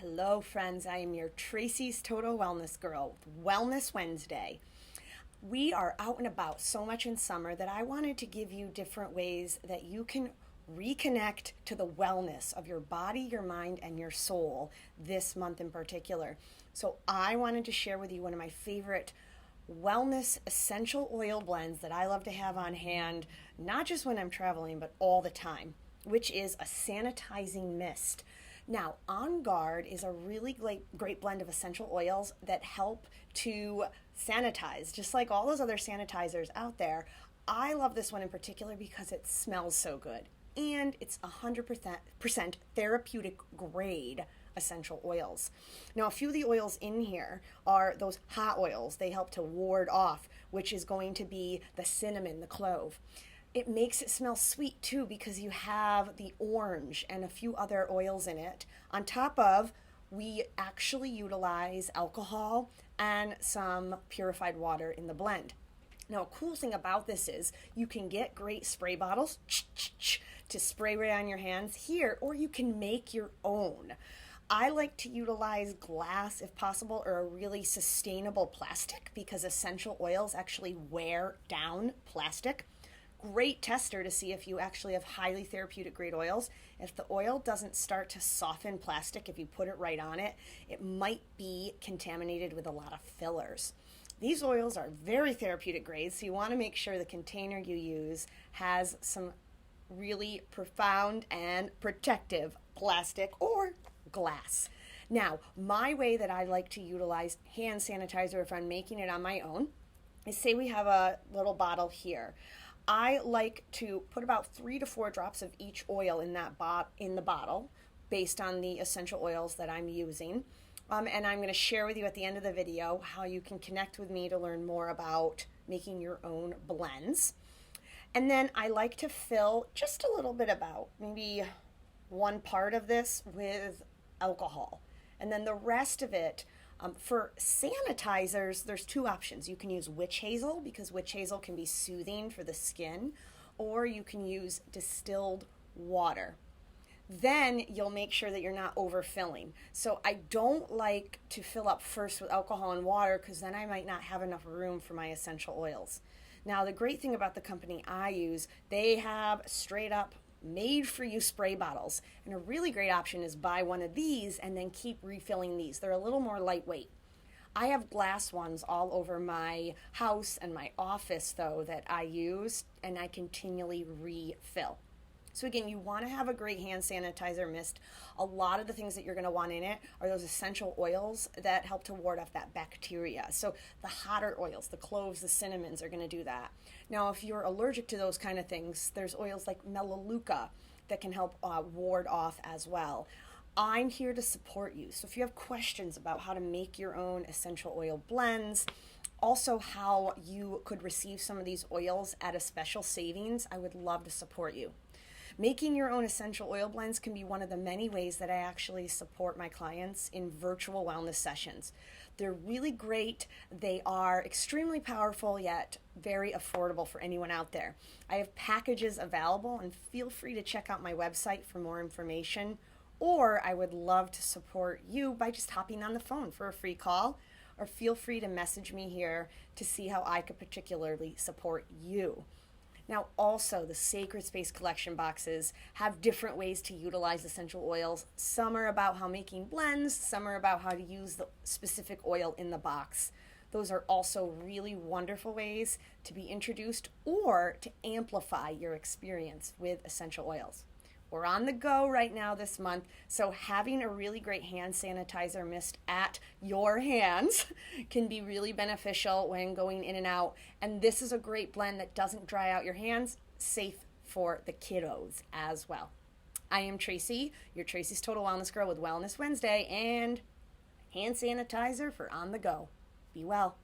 Hello, friends. I am your Tracy's Total Wellness Girl with Wellness Wednesday. We are out and about so much in summer that I wanted to give you different ways that you can reconnect to the wellness of your body, your mind, and your soul this month in particular. So I wanted to share with you one of my favorite wellness essential oil blends that I love to have on hand, not just when I'm traveling, but all the time, which is a sanitizing mist. Now, On Guard is a really great blend of essential oils that help to sanitize, just like all those other sanitizers out there. I love this one in particular because it smells so good, and it's 100% therapeutic grade essential oils. Now, a few of the oils in here are those hot oils. They help to ward off, which is going to be the cinnamon, the clove. It makes it smell sweet too because you have the orange and a few other oils in it. On top of, we actually utilize alcohol and some purified water in the blend. Now, a cool thing about this is you can get great spray bottles to spray right on your hands here, or you can make your own. I like to utilize glass if possible, or a really sustainable plastic, because essential oils actually wear down plastic. Great tester to see if you actually have highly therapeutic grade oils. If the oil doesn't start to soften plastic, if you put it right on it, it might be contaminated with a lot of fillers. These oils are very therapeutic grades, so you want to make sure the container you use has some really profound and protective plastic or glass. Now, my way that I like to utilize hand sanitizer if I'm making it on my own is, say we have a little bottle here. I like to put about 3 to 4 drops of each oil in the bottle based on the essential oils that I'm using. And I'm going to share with you at the end of the video how you can connect with me to learn more about making your own blends. And then I like to fill just a little bit, about maybe 1 part of this, with alcohol. And then the rest of it, for sanitizers, there's 2 options. You can use witch hazel, because witch hazel can be soothing for the skin, or you can use distilled water. Then you'll make sure that you're not overfilling. So I don't like to fill up first with alcohol and water, because then I might not have enough room for my essential oils. Now, the great thing about the company I use, they have straight up made for you spray bottles, and a really great option is buy one of these and then keep refilling these. They're a little more lightweight. I have glass ones all over my house and my office though that I use, and I continually refill. So again, you want to have a great hand sanitizer mist. A lot of the things that you're going to want in it are those essential oils that help to ward off that bacteria. So the hotter oils, the cloves, the cinnamons are going to do that. Now, if you're allergic to those kind of things, there's oils like melaleuca that can help ward off as well. I'm here to support you. So if you have questions about how to make your own essential oil blends, also how you could receive some of these oils at a special savings, I would love to support you. Making your own essential oil blends can be one of the many ways that I actually support my clients in virtual wellness sessions. They're really great. They are extremely powerful, yet very affordable for anyone out there. I have packages available, and feel free to check out my website for more information. Or I would love to support you by just hopping on the phone for a free call, or feel free to message me here to see how I could particularly support you. Now, also, the Sacred Space collection boxes have different ways to utilize essential oils. Some are about how making blends, some are about how to use the specific oil in the box. Those are also really wonderful ways to be introduced or to amplify your experience with essential oils. We're on the go right now this month, so having a really great hand sanitizer mist at your hands can be really beneficial when going in and out. And this is a great blend that doesn't dry out your hands, safe for the kiddos as well. I am Tracy, your Tracy's Total Wellness Girl with Wellness Wednesday and hand sanitizer for on the go. Be well.